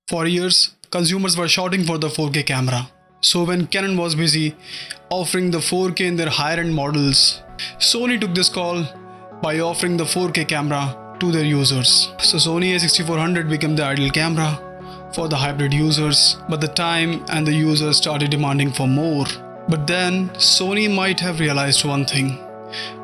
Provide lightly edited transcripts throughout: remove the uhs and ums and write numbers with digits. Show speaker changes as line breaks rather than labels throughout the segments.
For years, consumers were shouting for the 4K camera. So when Canon was busy offering the 4K in their higher-end models, Sony took this call by offering the 4K camera to their users. So Sony a6400 became the ideal camera for the hybrid users, but the time and the users started demanding for more. But then Sony might have realized one thing: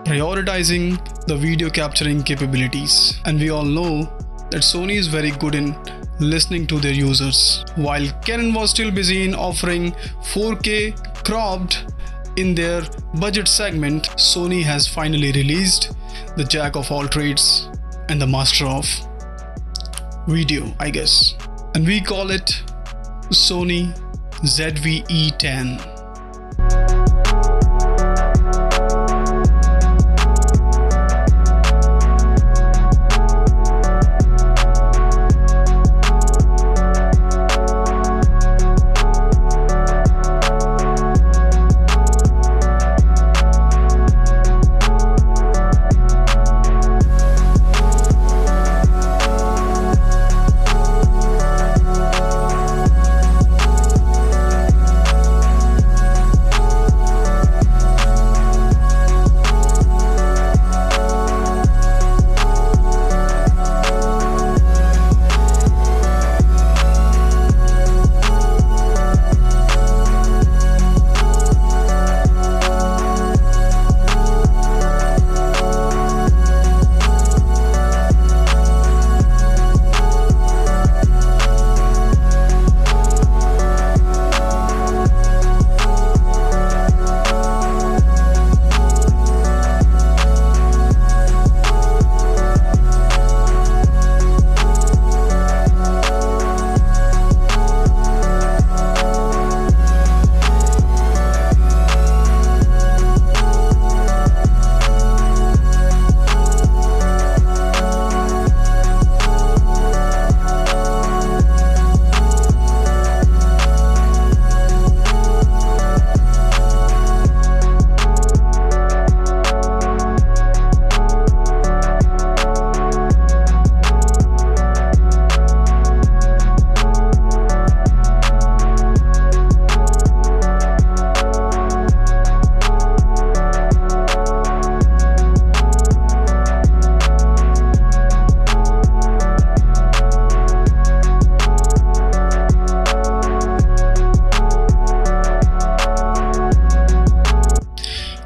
prioritizing the video capturing capabilities. And we all know that Sony is very good in listening to their users. While Canon was still busy in offering 4K cropped in their budget segment, Sony has finally released the jack of all trades and the master of video, I guess. And we call it Sony ZV-E10.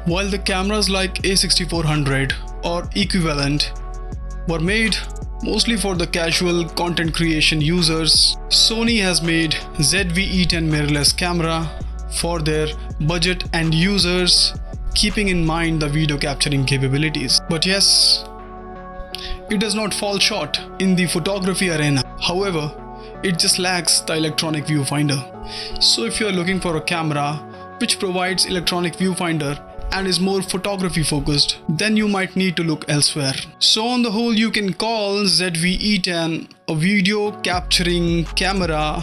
While the cameras like a6400 or equivalent were made mostly for the casual content creation users, Sony has made ZV-E10 mirrorless camera for their budget and users, keeping in mind the video capturing capabilities. But yes, it does not fall short in the photography arena. However, it just lacks the electronic viewfinder. So if you are looking for a camera which provides electronic viewfinder and is more photography focused, then you might need to look elsewhere. So on the whole, you can call ZV-E10 a video capturing camera,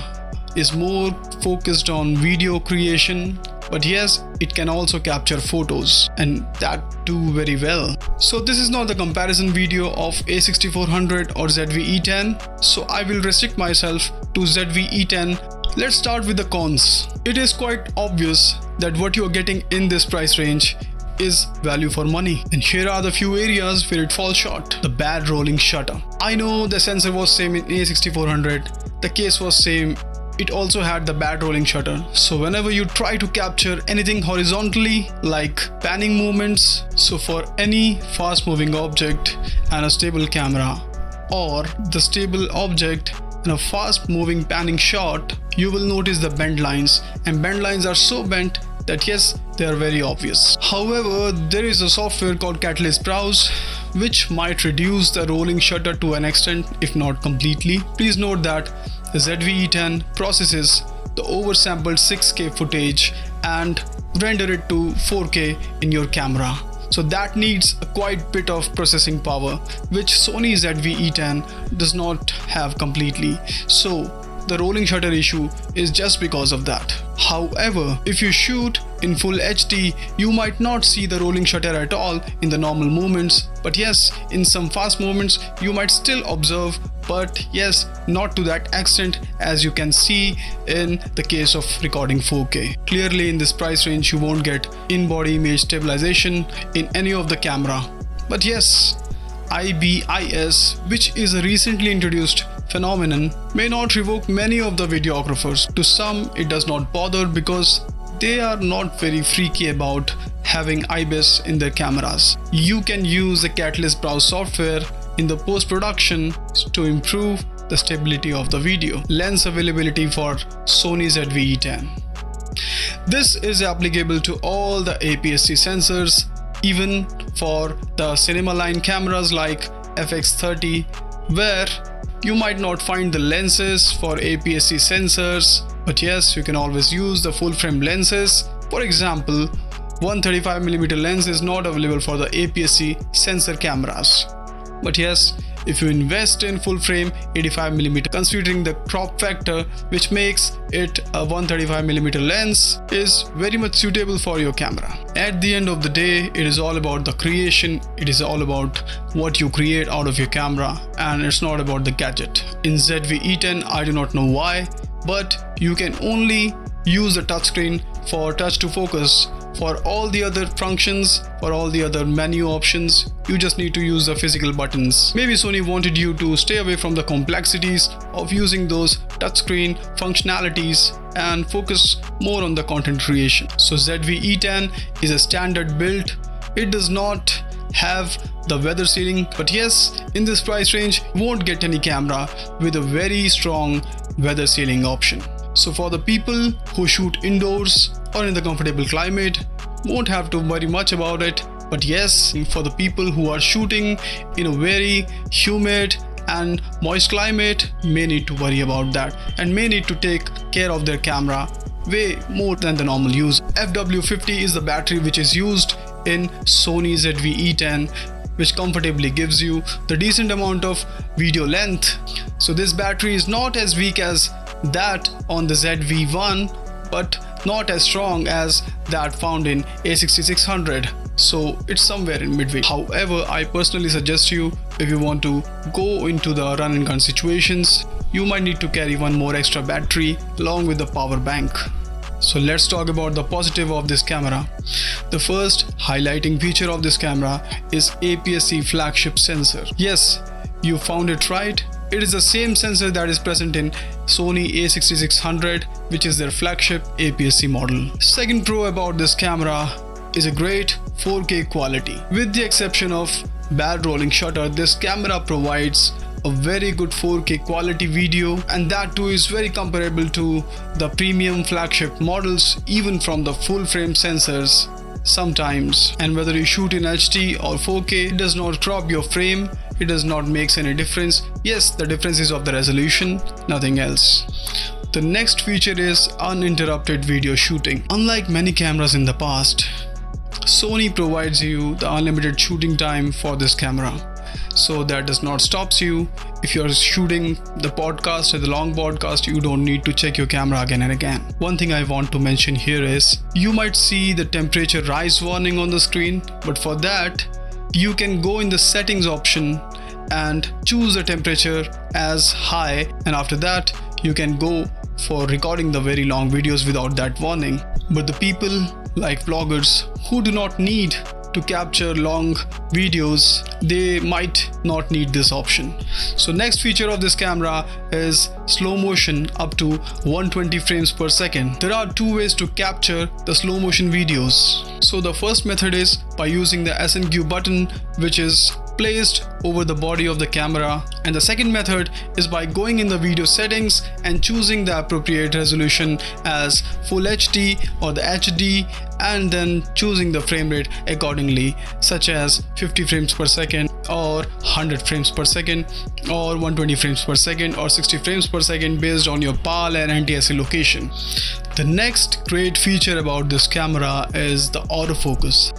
is more focused on video creation, but yes, it can also capture photos, and that too very well. So this is not the comparison video of a6400 or ZV-E10, so I will restrict myself to ZV-E10. Let's start with the cons. It is quite obvious that what you are getting in this price range is value for money, and here are the few areas where it falls short. The bad rolling shutter. I know the sensor was same in a6400, the case was same, it also had the bad rolling shutter. So whenever you try to capture anything horizontally like panning movements, so for any fast moving object and a stable camera, or the stable object in a fast moving panning shot, you will notice the bend lines, and bend lines are so bent that yes, they are very obvious. However, there is a software called Catalyst Browse which might reduce the rolling shutter to an extent, if not completely. Please note that the ZV-E10 processes the oversampled 6K footage and render it to 4K in your camera. So that needs a quite bit of processing power, which Sony ZV-E10 does not have completely. So the rolling shutter issue is just because of that. However, if you shoot In full HD, you might not see the rolling shutter at all in the normal movements, but yes, in some fast movements you might still observe, but yes, not to that extent as you can see in the case of recording 4K. Clearly in this price range you won't get in-body image stabilization in any of the camera. But yes, IBIS, which is a recently introduced phenomenon, may not revoke many of the videographers. To some it does not bother because they are not very freaky about having IBIS in their cameras. You can use the Catalyst Browse software in the post-production to improve the stability of the video. Lens availability for Sony ZV-E10. This is applicable to all the APS-C sensors, even for the cinema line cameras like FX30, where you might not find the lenses for APS-C sensors, but yes, you can always use the full frame lenses. For example, 135mm lens is not available for the APS-C sensor cameras. But yes, if you invest in full frame 85mm, considering the crop factor which makes it a 135mm lens, is very much suitable for your camera. At the end of the day, it is all about the creation, it is all about what you create out of your camera, and it's not about the gadget. In ZV-E10, I do not know why, but you can only use the touchscreen for touch to focus. For all the other functions, for all the other menu options, you just need to use the physical buttons. Maybe Sony wanted you to stay away from the complexities of using those touchscreen functionalities and focus more on the content creation. So ZV-E10 is a standard build. It does not have the weather sealing, but yes, in this price range you won't get any camera with a very strong weather sealing option. So for the people who shoot indoors or in the comfortable climate, won't have to worry much about it. But yes, for the people who are shooting in a very humid and moist climate, may need to worry about that and may need to take care of their camera way more than the normal use. FW50 is the battery which is used in Sony ZV-E10, which comfortably gives you the decent amount of video length. So this battery is not as weak as that on the ZV-1, but not as strong as that found in A6600. So it's somewhere in midway. However, I personally suggest you, if you want to go into the run and gun situations, you might need to carry one more extra battery along with the power bank. So let's talk about the positive of this camera. The first highlighting feature of this camera is APS-C flagship sensor. Yes, you found it right. It is the same sensor that is present in Sony A6600, which is their flagship APS-C model. Second pro about this camera is a great 4K quality. With the exception of bad rolling shutter, this camera provides a very good 4K quality video, and that too is very comparable to the premium flagship models, even from the full frame sensors sometimes. And whether you shoot in HD or 4K, it does not crop your frame. It does not make any difference. Yes, the difference is of the resolution, nothing else. The next feature is uninterrupted video shooting. Unlike many cameras in the past, Sony provides you the unlimited shooting time for this camera. So that does not stop you. If you're shooting the podcast or the long podcast, you don't need to check your camera again and again. One thing I want to mention here is, you might see the temperature rise warning on the screen, but for that, you can go in the settings option and choose the temperature as high, and after that you can go for recording the very long videos without that warning. But the people like vloggers who do not need to capture long videos, they might not need this option. So next feature of this camera is slow motion up to 120 frames per second. There are two ways to capture the slow motion videos. So the first method is by using the SNQ button, which is placed over the body of the camera, and the second method is by going in the video settings and choosing the appropriate resolution as Full HD or the HD, and then choosing the frame rate accordingly, such as 50 frames per second or 100 frames per second or 120 frames per second or 60 frames per second based on your PAL and NTSC location. The next great feature about this camera is the autofocus.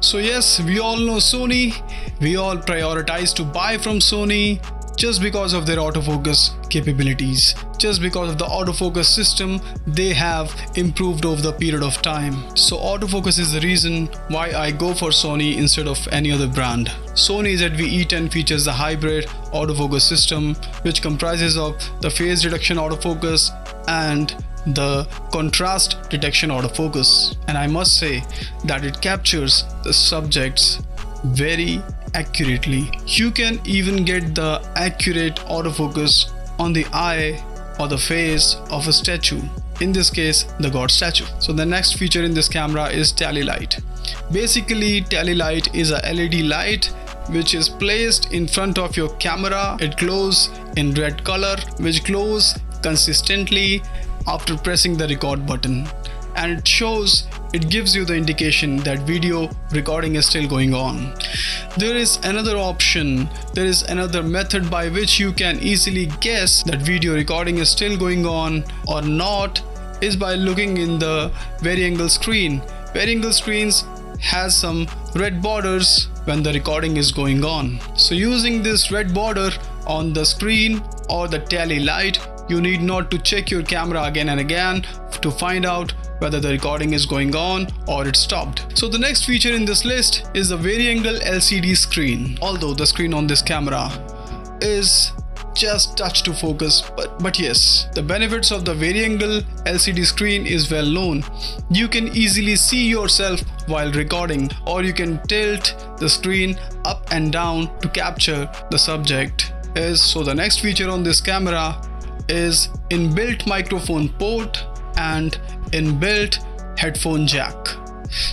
So yes, we all know Sony, we all prioritize to buy from Sony just because of their autofocus capabilities. Just because of the autofocus system they have improved over the period of time. So autofocus is the reason why I go for Sony instead of any other brand. Sony ZV-E10 features the hybrid autofocus system, which comprises of the phase reduction autofocus and the contrast detection autofocus. And I must say that it captures the subjects very accurately. You can even get the accurate autofocus on the eye or the face of a statue, in this case the god statue. So the next feature in this camera is tally light. Basically, tally light is a LED light which is placed in front of your camera. It glows in red color, which glows consistently after pressing the record button, and it gives you the indication that video recording is still going on. There is another option, there is another method by which you can easily guess that video recording is still going on or not, is by looking in the vari-angle screen. Vari-angle screens has some red borders when the recording is going on. So using this red border on the screen or the tally light, you need not to check your camera again and again to find out whether the recording is going on or it stopped. So the next feature in this list is the vari-angle LCD screen. Although the screen on this camera is just touch to focus, but yes, the benefits of the vari-angle LCD screen is well known. You can easily see yourself while recording, or you can tilt the screen up and down to capture the subject. So the next feature on this camera is inbuilt microphone port and inbuilt headphone jack.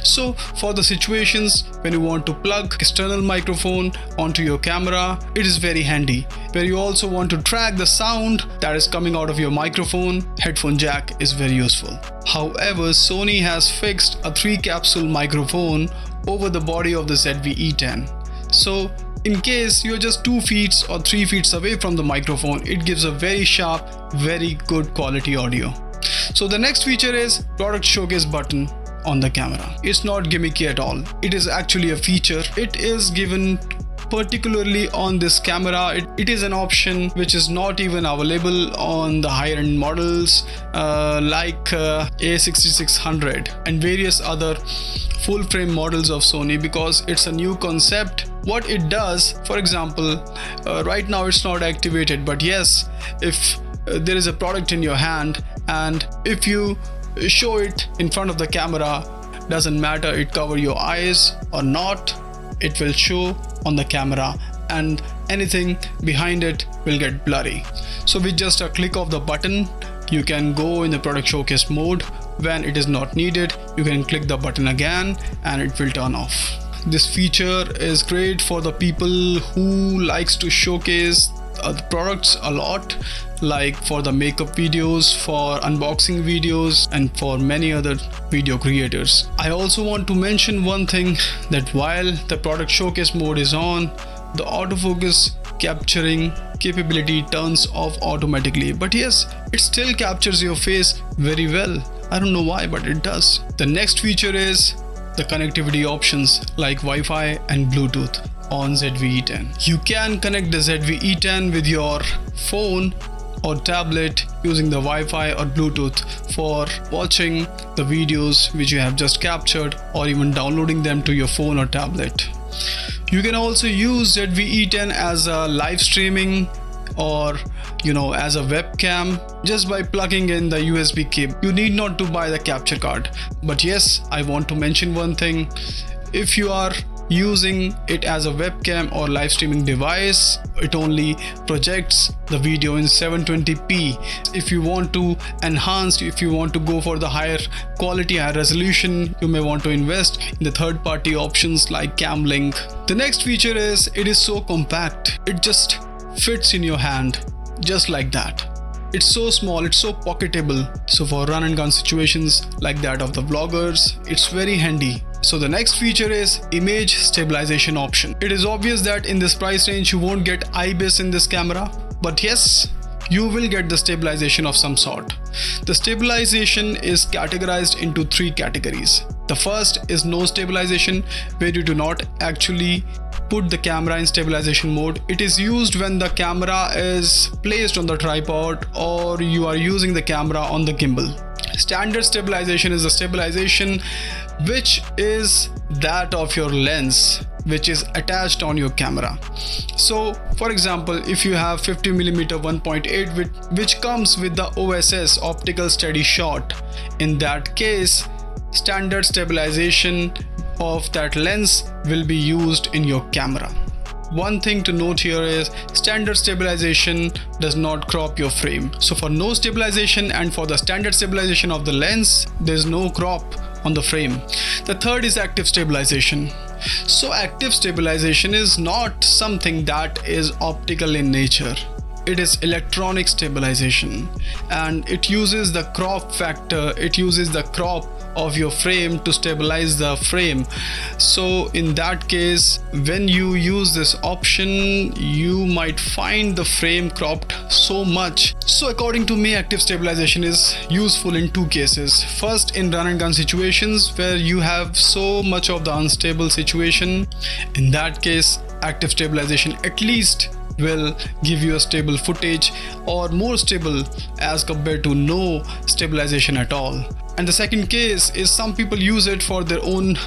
So for the situations when you want to plug external microphone onto your camera, it is very handy. Where you also want to track the sound that is coming out of your microphone, headphone jack is very useful. However, Sony has fixed a 3-capsule microphone over the body of the ZV-E10. So in case you're just 2 feet or 3 feet away from the microphone, it gives a very sharp, very good quality audio. So the next feature is product showcase button on the camera. It's not gimmicky at all. It is actually a feature. It is given particularly on this camera. It is an option which is not even available on the higher end models like A6600 and various other full frame models of Sony, because it's a new concept. What it does, for example, right now it's not activated, but yes, if there is a product in your hand and if you show it in front of the camera, doesn't matter it cover your eyes or not, it will show on the camera and anything behind it will get blurry. So with just a click of the button, you can go in the product showcase mode. When it is not needed, you can click the button again and it will turn off. This feature is great for the people who likes to showcase the products a lot, like for the makeup videos, for unboxing videos, and for many other video creators. I also want to mention one thing, that while the product showcase mode is on, the autofocus capturing capability turns off automatically. But yes, it still captures your face very well. I don't know why, but it does. The next feature is the connectivity options like Wi-Fi and Bluetooth on ZV-E10. You can connect the ZV-E10 with your phone or tablet using the Wi-Fi or Bluetooth for watching the videos which you have just captured, or even downloading them to your phone or tablet. You can also use ZV-E10 as a live streaming or as a webcam just by plugging in the USB cable. You need not to buy the capture card. But yes, I want to mention one thing. If you are using it as a webcam or live streaming device, it only projects the video in 720p. If you want to enhance, if you want to go for the higher quality, higher resolution, you may want to invest in the third-party options like CamLink. The next feature is it is so compact. It just fits in your hand just like that. It's so small, it's so pocketable. So for run and gun situations like that of the vloggers, it's very handy. So the next feature is image stabilization option. It is obvious that in this price range you won't get IBIS in this camera, but yes, you will get the stabilization of some sort. The stabilization is categorized into 3 categories. The first is no stabilization, where you do not actually put the camera in stabilization mode. It is used when the camera is placed on the tripod or you are using the camera on the gimbal. Standard stabilization is the stabilization which is that of your lens, which is attached on your camera. So for example, if you have 50mm 1.8 which comes with the OSS, optical steady shot, in that case standard stabilization of that lens will be used in your camera. One thing to note here is standard stabilization does not crop your frame. So for no stabilization and for the standard stabilization of the lens, there's no crop on the frame. The third is active stabilization. So active stabilization is not something that is optical in nature. It is electronic stabilization, and it uses the crop factor, it uses the crop of your frame to stabilize the frame. So in that case, when you use this option, you might find the frame cropped so much. So according to me, active stabilization is useful in two cases. First, in run and gun situations where you have so much of the unstable situation. In that case, active stabilization at least will give you a stable footage, or more stable as compared to no stabilization at all. And the second case is some people use it for their own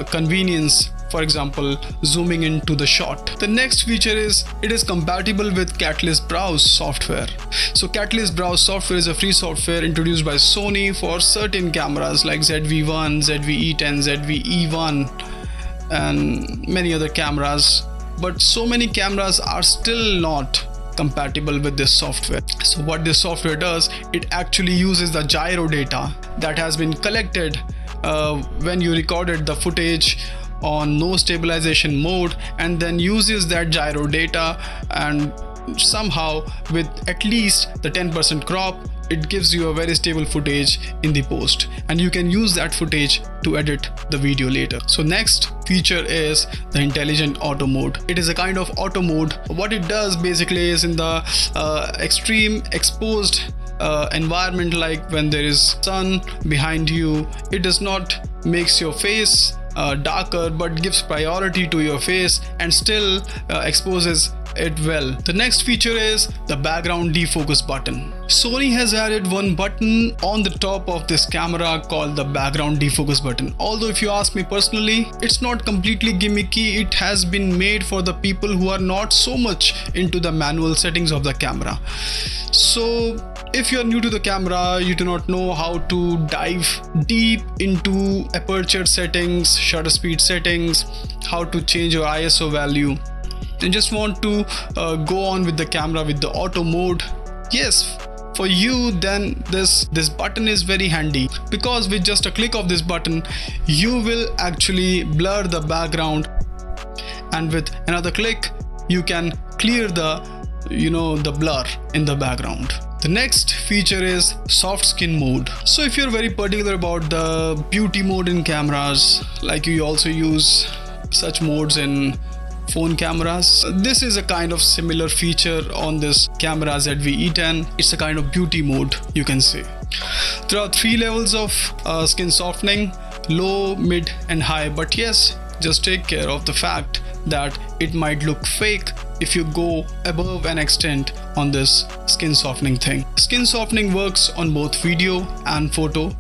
convenience, for example zooming into the shot. The next feature is it is compatible with Catalyst Browse software. So Catalyst Browse software is a free software introduced by Sony for certain cameras like ZV-1, ZV-E10, ZV-E1 and many other cameras, but so many cameras are still not compatible with this software. So what this software does, it actually uses the gyro data that has been collected when you recorded the footage on no stabilization mode, and then uses that gyro data and somehow with at least the 10% crop, it gives you a very stable footage in the post, and you can use that footage to edit the video later. So next feature is the intelligent auto mode. It is a kind of auto mode. What it does basically is in the extreme exposed environment, like when there is sun behind you, it does not makes your face darker but gives priority to your face and still exposes it well. The next feature is the background defocus button. Sony has added one button on the top of this camera called the background defocus button. Although if you ask me personally, it's not completely gimmicky. It has been made for the people who are not so much into the manual settings of the camera. So if you're new to the camera, you do not know how to dive deep into aperture settings, shutter speed settings, how to change your ISO value, and just want to go on with the camera with the auto mode, yes, for you, then this button is very handy, because with just a click of this button you will actually blur the background, and with another click you can clear the the blur in the background. The next feature is soft skin mode. So if you're very particular about the beauty mode in cameras, like you also use such modes in phone cameras, this is a kind of similar feature on this camera ZV-E10. It's a kind of beauty mode, you can say. There are 3 levels of skin softening: low, mid and high. But yes, just take care of the fact that it might look fake if you go above an extent on this skin softening thing. Skin softening works on both video and photo,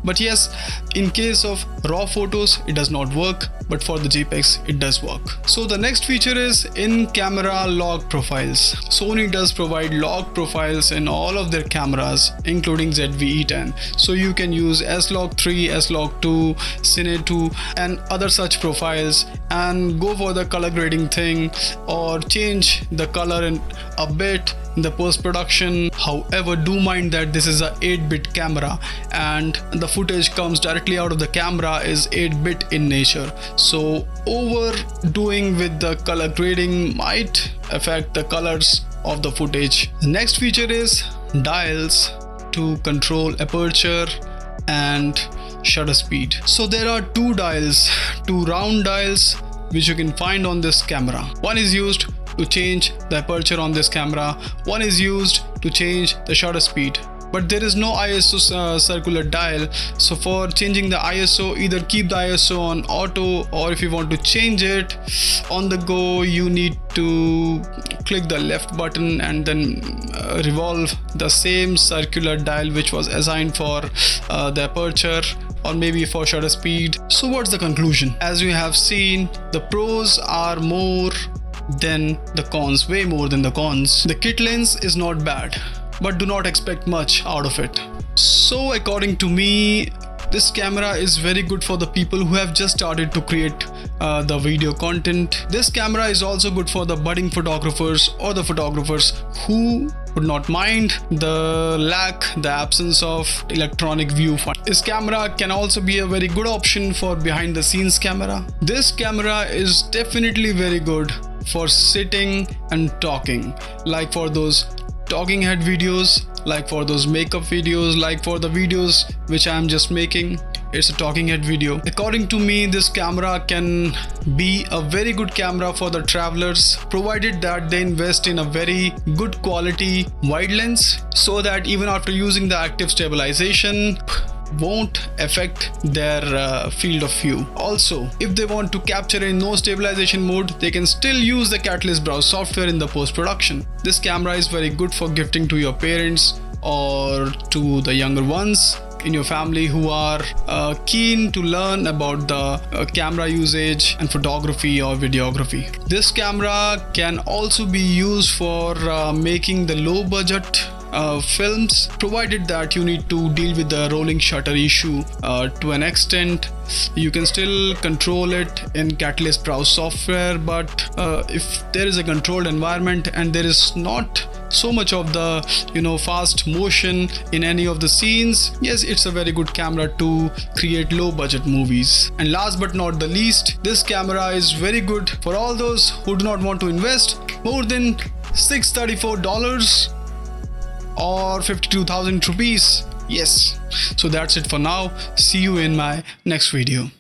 but yes, in case of raw photos it does not work, but for the JPEGs it does work. So the next feature is in-camera log profiles. Sony does provide log profiles in all of their cameras, including ZV-E10. So you can use S-Log3, S-Log2, Cine2 and other such profiles and go for the color grading thing, or change the color in a bit in the post-production. However, do mind that this is a 8-bit camera and the footage comes directly out of the camera is 8-bit in nature. So overdoing with the color grading might affect the colors of the footage. The next feature is dials to control aperture and shutter speed. So there are 2 dials, 2 round dials which you can find on this camera. One is used to change the aperture on this camera, one is used to change the shutter speed. but there is no ISO circular dial. So for changing the ISO, either keep the ISO on auto, or if you want to change it on the go, you need to click the left button and then revolve the same circular dial which was assigned for the aperture, or maybe for shutter speed. So what's the conclusion? As you have seen, the pros are more than the cons, way more than the cons. The kit lens is not bad, but do not expect much out of it. So according to me, this camera is very good for the people who have just started to create the video content. This camera is also good for the budding photographers or the photographers who would not mind the absence of electronic viewfinder. This camera can also be a very good option for behind the scenes camera. This camera is definitely very good for sitting and talking, like for those talking head videos, like for those makeup videos, like for the videos which I am just making. It's a talking head video. According to me, this camera can be a very good camera for the travelers, provided that they invest in a very good quality wide lens, so that even after using the active stabilization won't affect their field of view. Also, if they want to capture in no stabilization mode, they can still use the Catalyst Browse software in the post-production. This camera is very good for gifting to your parents or to the younger ones in your family who are keen to learn about the camera usage and photography or videography. This camera can also be used for making the low budget films, provided that you need to deal with the rolling shutter issue to an extent. You can still control it in Catalyst Browse software, but if there is a controlled environment and there is not so much of the fast motion in any of the scenes, yes, it's a very good camera to create low budget movies. And last but not the least, this camera is very good for all those who do not want to invest more than $634 or 52,000 rupees. Yes, so that's it for now. See you in my next video.